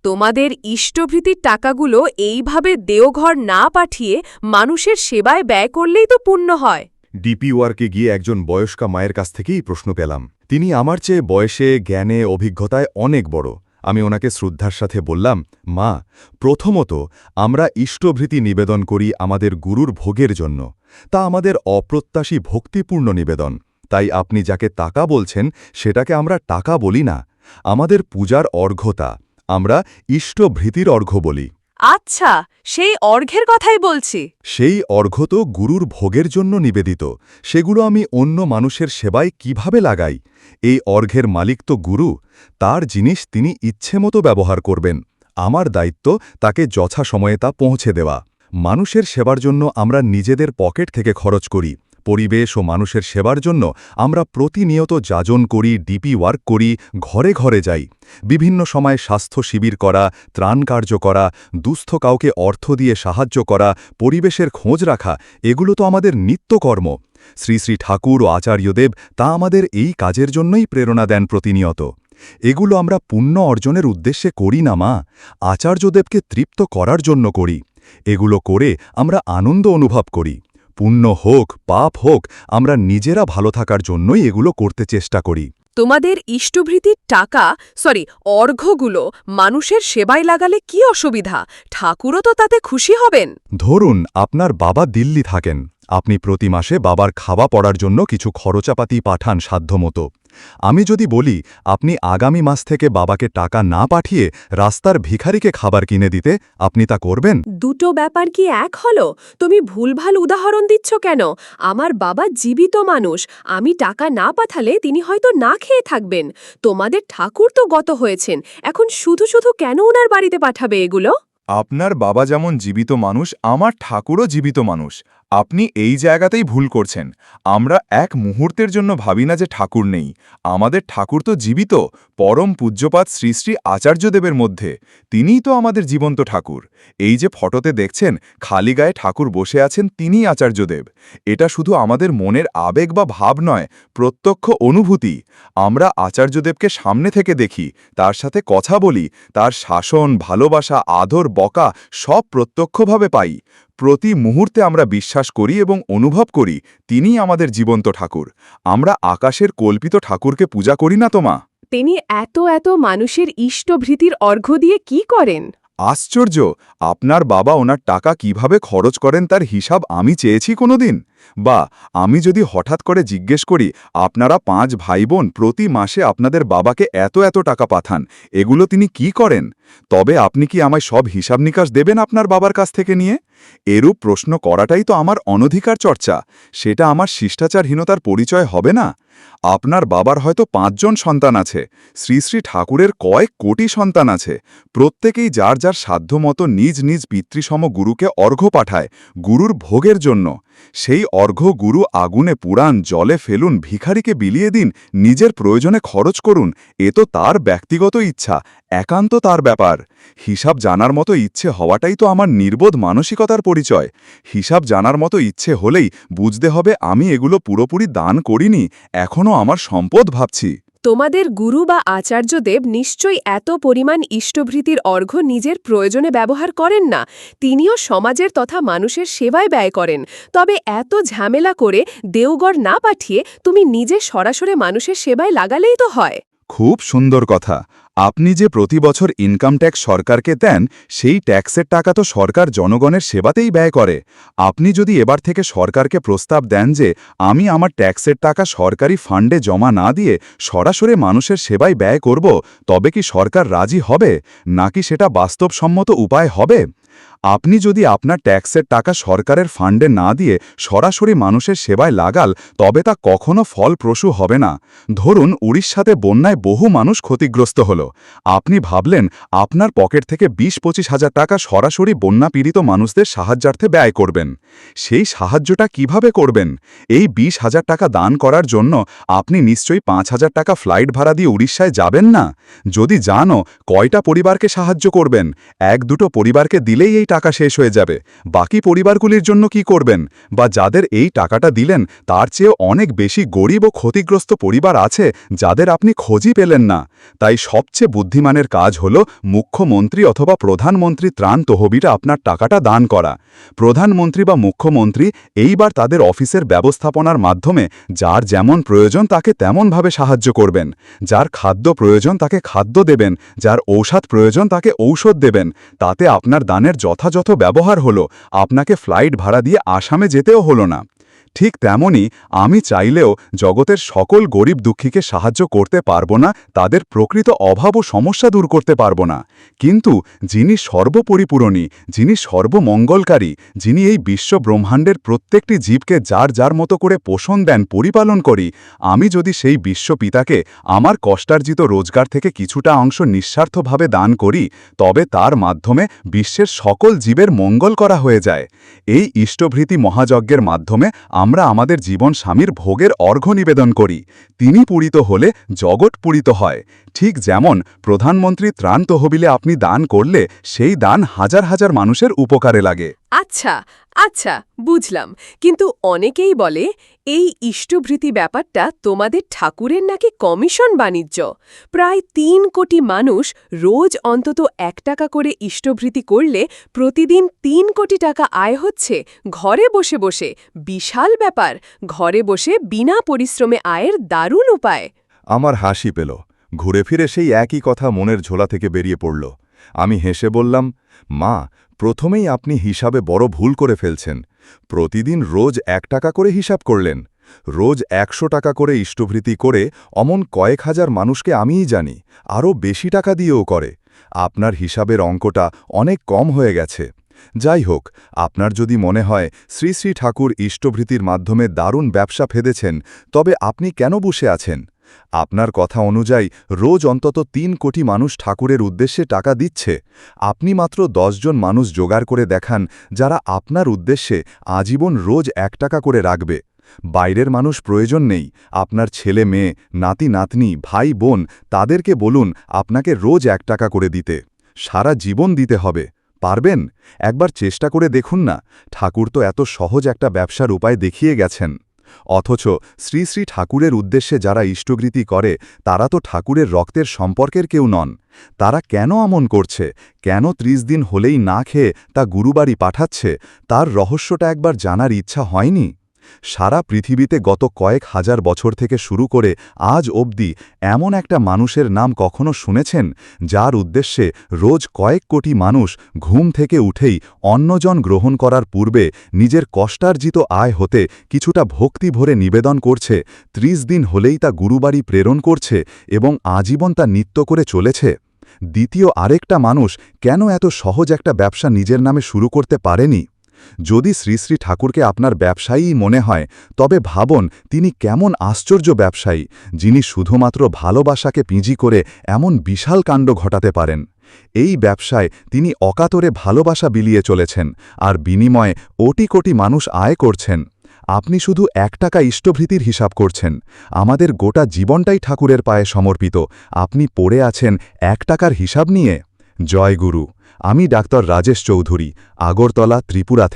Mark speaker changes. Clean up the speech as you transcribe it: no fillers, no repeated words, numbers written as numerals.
Speaker 1: তোমাদের ইষ্টভৃতির টাকাগুলো এইভাবে দেওঘর না পাঠিয়ে মানুষের সেবায় ব্যয় করলেই তো পুণ্য হয়।
Speaker 2: ডিপি ওয়ার্কে গিয়ে একজন বয়স্কা মায়ের কাছ থেকেই প্রশ্ন পেলাম। তিনি আমার চেয়ে বয়সে, জ্ঞানে, অভিজ্ঞতায় অনেক বড়। আমি ওনাকে শ্রদ্ধার সাথে বললাম, মা, প্রথমত আমরা ইষ্টভৃতি নিবেদন করি আমাদের গুরুর ভোগের জন্য। তা আমাদের অপ্রত্যাশী ভক্তিপূর্ণ নিবেদন। তাই আপনি যাকে টাকা বলছেন সেটাকে আমরা টাকা বলি না। আমাদের পূজার অর্ঘ্যতা আমরা ইষ্টভৃতির অর্ঘ্য বলি।
Speaker 1: আচ্ছা, সেই অর্ঘ্যের কথাই বলছি।
Speaker 2: সেই অর্ঘ্য তো গুরুর ভোগের জন্য নিবেদিত। সেগুলো আমি অন্য মানুষের সেবায় কিভাবে লাগাই? এই অর্ঘ্যের মালিক তো গুরু। তার জিনিস তিনি ইচ্ছেমতো ব্যবহার করবেন। আমার দায়িত্ব তাকে যথাসময়ে তা পৌঁছে দেওয়া। মানুষের সেবার জন্য আমরা নিজেদের পকেট থেকে খরচ করি। পরিবেশ ও মানুষের সেবার জন্য আমরা প্রতিনিয়ত যাজন করি, ডিপি ওয়ার্ক করি, ঘরে ঘরে যাই। বিভিন্ন সময় স্বাস্থ্য শিবির করা, ত্রাণ কার্য করা, দুস্থ কাউকে অর্থ দিয়ে সাহায্য করা, পরিবেশের খোঁজ রাখা, এগুলো তো আমাদের নিত্যকর্ম। শ্রী শ্রী ঠাকুর ও আচার্যদেব তা আমাদের এই কাজের জন্যই প্রেরণা দেন প্রতিনিয়ত। এগুলো আমরা পুণ্য অর্জনের উদ্দেশ্যে করি না, মা। আচার্যদেবকে তৃপ্ত করার জন্য করি। এগুলো করে আমরা আনন্দ অনুভব করি। পুণ্য হোক, পাপ হোক, আমরা নিজেরা ভালো থাকার জন্যই এগুলো করতে চেষ্টা করি।
Speaker 1: তোমাদের ইষ্টভৃতির অর্ঘ্যগুলো মানুষের সেবায় লাগালে কি অসুবিধা? ঠাকুরও তো তাতে খুশি হবেন।
Speaker 2: ধরুন আপনার বাবা দিল্লি থাকেন। আপনি প্রতি মাসে বাবার খাওয়া পড়ার জন্য কিছু খরচাপাতি পাঠান সাধ্যমতো। আমি যদি বলি আপনি আগামী মাস থেকে বাবাকে টাকা না পাঠিয়ে রাস্তার ভিখারিকে খাবার কিনে দিতে, আপনি তা করবেন?
Speaker 1: দুটো ব্যাপার কি এক হলো? তুমি ভুলভাল উদাহরণ দিচ্ছ কেন? আমার বাবা জীবিত মানুষ। আমি টাকা না পাঠালে তিনি হয়তো না খেয়ে থাকবেন। তোমাদের ঠাকুর তো গত হয়েছেন, এখন শুধু শুধু কেন ওনার বাড়িতে পাঠাবে এগুলো?
Speaker 3: আপনার বাবা যেমন জীবিত মানুষ, আমার ঠাকুরও জীবিত মানুষ। আপনি এই জায়গাতেই ভুল করছেন। আমরা এক মুহূর্তের জন্য ভাবি না যে ঠাকুর নেই। আমাদের ঠাকুর তো জীবিত, পরম পূজ্যপাত শ্রী শ্রী আচার্যদেবের মধ্যে। তিনিই তো আমাদের জীবন্ত ঠাকুর। এই যে ফটোতে দেখছেন খালি গায়ে ঠাকুর বসে আছেন, তিনিই আচার্যদেব। এটা শুধু আমাদের মনের আবেগ বা ভাব নয়, প্রত্যক্ষ অনুভূতি। আমরা আচার্যদেবকে সামনে থেকে দেখি, তার সাথে কথা বলি, তার শাসন, ভালোবাসা, আদর, বকা সব প্রত্যক্ষভাবে পাই। প্রতি মুহূর্তে আমরা বিশ্বাস করি এবং অনুভব করি তিনিই আমাদের জীবন্ত ঠাকুর। আমরা আকাশের কল্পিত ঠাকুরকে পূজা করি না তো, মা।
Speaker 1: তিনি এত এত মানুষের ইষ্টভৃতির অর্ঘ্য দিয়ে কি করেন?
Speaker 3: আশ্চর্য! আপনার বাবা ওনার টাকা কিভাবে খরচ করেন তার হিসাব আমি চেয়েছি কোনোদিন? বা আমি যদি হঠাৎ করে জিজ্ঞেস করি, আপনারা 5 ভাই বোন প্রতি মাসে আপনাদের বাবাকে এত এত টাকা পাঠান, এগুলো তিনি কি করেন? তবে আপনি কি আমায় সব হিসাব নিকাশ দেবেন আপনার বাবার কাছ থেকে নিয়ে? এরূপ প্রশ্ন করাটাই তো আমার অনধিকার চর্চা। সেটা আমার শিষ্টাচারহীনতার পরিচয় হবে না? আপনার বাবার হয়তো 5 জন সন্তান আছে। শ্রী শ্রী ঠাকুরের কয়েক কোটি সন্তান আছে। প্রত্যেকেই যার যার সাধ্যমতো নিজ নিজ পিতৃসম গুরুকে অর্ঘ্য পাঠায়, গুরুর ভোগের জন্য। সেই অর্ঘ্য গুরু আগুনে পুরান, জলে ফেলুন, ভিখারিকে বিলিয়ে দিন, নিজের প্রয়োজনে খরচ করুন। এ তো তার ব্যক্তিগত ইচ্ছা, একান্ত তার ব্যাপার। হিসাব জানার মতো ইচ্ছে হওয়াটাই তো আমার নির্বোধ মানসিকতার পরিচয়। হিসাব জানার মতো ইচ্ছে হলেই বুঝতে হবে আমি এগুলো পুরোপুরি দান করিনি, এখনও আমার সম্পদ ভাবছি।
Speaker 1: তোমাদের গুরু বা আচার্যদেব নিশ্চয়ই এত পরিমাণ ইষ্টভৃতির অর্ঘ্য নিজের প্রয়োজনে ব্যবহার করেন না। তিনিও সমাজের তথা মানুষের সেবায় ব্যয় করেন। তবে এত ঝামেলা করে দেওঘর না পাঠিয়ে তুমি নিজে সরাসরি মানুষের সেবায় লাগালেই তো হয়।
Speaker 3: খুব সুন্দর কথা। আপনি যে প্রতি বছর ইনকাম ট্যাক্স সরকারকে দেন, সেই ট্যাক্সের টাকা তো সরকার জনগণের সেবাতেই ব্যয় করে। আপনি যদি এবার থেকে সরকারকে প্রস্তাব দেন যে আমি আমার ট্যাক্সের টাকা সরকারি ফান্ডে জমা না দিয়ে সরাসরি মানুষের সেবায় ব্যয় করব, তবে কি সরকার রাজি হবে? নাকি সেটা বাস্তবসম্মত উপায় হবে? আপনি যদি আপনার ট্যাক্সের টাকা সরকারের ফান্ডে না দিয়ে সরাসরি মানুষের সেবায় লাগাল, তবে তা কখনো ফলপ্রসূ হবে না। ধরুন উড়িষ্যাতে বন্যায় বহু মানুষ ক্ষতিগ্রস্ত হল। আপনি ভাবলেন আপনার পকেট থেকে 20-25 হাজার টাকা সরাসরি বন্যা পীড়িত মানুষদের সাহায্যার্থে ব্যয় করবেন। সেই সাহায্যটা কিভাবে করবেন? এই 20,000 টাকা দান করার জন্য আপনি নিশ্চয়ই 5,000 টাকা ফ্লাইট ভাড়া দিয়ে উড়িষ্যায় যাবেন না। যদি জানো, কয়টা পরিবারকে সাহায্য করবেন? 1-2 পরিবারকে দিলে আগেই এই টাকা শেষ হয়ে যাবে। বাকি পরিবারগুলির জন্য কি করবেন? বা যাদের এই টাকাটা দিলেন তার চেয়ে অনেক বেশি গরিব ও ক্ষতিগ্রস্ত পরিবার আছে যাদের আপনি খোঁজই পেলেন না। তাই সবচেয়ে বুদ্ধিমানের কাজ হল মুখ্যমন্ত্রী অথবা প্রধানমন্ত্রী ত্রাণ তহবিলে আপনার টাকাটা দান করা। প্রধানমন্ত্রী বা মুখ্যমন্ত্রী এইবার তাদের অফিসের ব্যবস্থাপনার মাধ্যমে যার যেমন প্রয়োজন তাকে তেমনভাবে সাহায্য করবেন। যার খাদ্য প্রয়োজন তাকে খাদ্য দেবেন, যার ঔষধ প্রয়োজন তাকে ঔষধ দেবেন। তাতে আপনার দানের যথাযথ ব্যবহার হলো, আপনাকে ফ্লাইট ভাড়া দিয়ে আসামে যেতেও হলো না। ঠিক তেমনি আমি চাইলেও জগতের সকল গরিব দুঃখীকে সাহায্য করতে পারব না, তাদের প্রকৃত অভাব ও সমস্যা দূর করতে পারব না। কিন্তু যিনি সর্বপরিপূরণী, যিনি সর্বমঙ্গলকারী, যিনি এই বিশ্ব ব্রহ্মাণ্ডের প্রত্যেকটি জীবকে যার যার মতো করে পোষণ দেন, পরিপালন করি, আমি যদি সেই বিশ্বপিতাকে আমার কষ্টার্জিত রোজগার থেকে কিছুটা অংশ নিঃস্বার্থভাবে দান করি, তবে তার মাধ্যমে বিশ্বের সকল জীবের মঙ্গল করা হয়ে যায়। এই ইষ্টভৃতি মহাযজ্ঞের মাধ্যমে আমরা আমাদের জীবন স্বামীর ভোগের অর্ঘ্য নিবেদন করি। তিনি পূরিত হলে জগৎ পূরিত হয়। ঠিক যেমন প্রধানমন্ত্রী ত্রাণ তহবিলে আপনি দান করলে সেই দান হাজার হাজার মানুষের উপকারে লাগে।
Speaker 1: আচ্ছা আচ্ছা, বুঝলাম। কিন্তু অনেকেই বলে এই ইষ্টভৃতি ব্যাপারটা তোমাদের ঠাকুরের নাকি কমিশন বাণিজ্য। প্রায় ৩ কোটি মানুষ রোজ অন্তত ১ টাকা করে ইষ্টভৃতি করলে প্রতিদিন ৩ কোটি টাকা আয় হচ্ছে ঘরে বসে বসে। বিশাল ব্যাপার। ঘরে বসে বিনা পরিশ্রমে আয়ের দারুণ উপায়।
Speaker 2: আমার হাসি পেল। ঘুরে ফিরে সেই একই কথা মনের ঝোলা থেকে বেরিয়ে পড়ল। আমি হেসে বললাম, মা, প্রথমেই আপনি হিসাবে বড় ভুল করে ফেলছেন। প্রতিদিন রোজ ১ টাকা করে হিসাব করলেন। রোজ ১০০ টাকা করে ইষ্টভৃতি করে অমন কয়েক হাজার মানুষকে আমিই জানি, আরও বেশি টাকা দিয়েও করে। আপনার হিসাবের অঙ্কটা অনেক কম হয়ে গেছে। যাই হোক, আপনার যদি মনে হয় শ্রী শ্রী ঠাকুর ইষ্টভৃতির মাধ্যমে দারুণ ব্যবসা ফেদেছেন, তবে আপনি কেন বসে আছেন? আপনার কথা অনুযায়ী রোজ অন্তত ৩ কোটি মানুষ ঠাকুরের উদ্দেশ্যে টাকা দিচ্ছে। আপনি মাত্র ১০ জন মানুষ জোগাড় করে দেখান যারা আপনার উদ্দেশ্যে আজীবন রোজ ১ টাকা করে রাখবে। বাইরের মানুষ প্রয়োজন নেই। আপনার ছেলে মেয়ে, নাতি নাতনি, ভাই বোন, তাদেরকে বলুন আপনাকে রোজ ১ টাকা করে দিতে। সারা জীবন দিতে হবে। পারবেন? একবার চেষ্টা করে দেখুন না। ঠাকুর তো এত সহজ একটা ব্যবসার উপায় দেখিয়ে গেছেন। অথচ শ্রী শ্রী ঠাকুরের উদ্দেশ্যে যারা ইষ্টভৃতি করে তারা তো ঠাকুরের রক্তের সম্পর্কের কেউ নন। তারা কেন আমন করছে, কেন ৩০ দিন হলেই না খেয়ে তা গুরুবাড়ি পাঠাচ্ছে, তার রহস্যটা একবার জানার ইচ্ছা হয়নি? সারা পৃথিবীতে গত কয়েক হাজার বছর থেকে শুরু করে আজ অবধি এমন একটা মানুষের নাম কখনো শুনেছেন যার উদ্দেশ্যে রোজ কয়েক কোটি মানুষ ঘুম থেকে উঠেই অন্নজন গ্রহণ করার পূর্বে নিজের কষ্টার্জিত আয় হতে কিছুটা ভক্তি ভরে নিবেদন করছে, ৩০ দিন হলেই তা গুরুবাড়ি প্রেরণ করছে এবং আজীবন তা নিত্য করে চলেছে? দ্বিতীয় আরেকটা মানুষ কেন এত সহজ একটা ব্যবসা নিজের নামে শুরু করতে পারেনি? যদি শ্রী শ্রী ঠাকুরকে আপনার ব্যবসায়ী মনে হয়, তবে ভাবুন তিনি কেমন আশ্চর্য ব্যবসায়ী, যিনি শুধুমাত্র ভালোবাসাকে পুঁজি করে এমন বিশাল কাণ্ড ঘটাতে পারেন। এই ব্যবসায় তিনি অকাতরে ভালোবাসা বিলিয়ে চলেছেন, আর বিনিময়ে কোটি কোটি মানুষ আয় করছেন। আপনি শুধু ১ টাকা ইষ্টভৃতির হিসাব করছেন। আমাদের গোটা জীবনটাই ঠাকুরের পায়ে সমর্পিত। আপনি পড়ে আছেন ১ টাকার হিসাব নিয়ে। জয় গুরু। আমি ডাক্তার রাজেশ চৌধুরী, আগরতলা, ত্রিপুরা।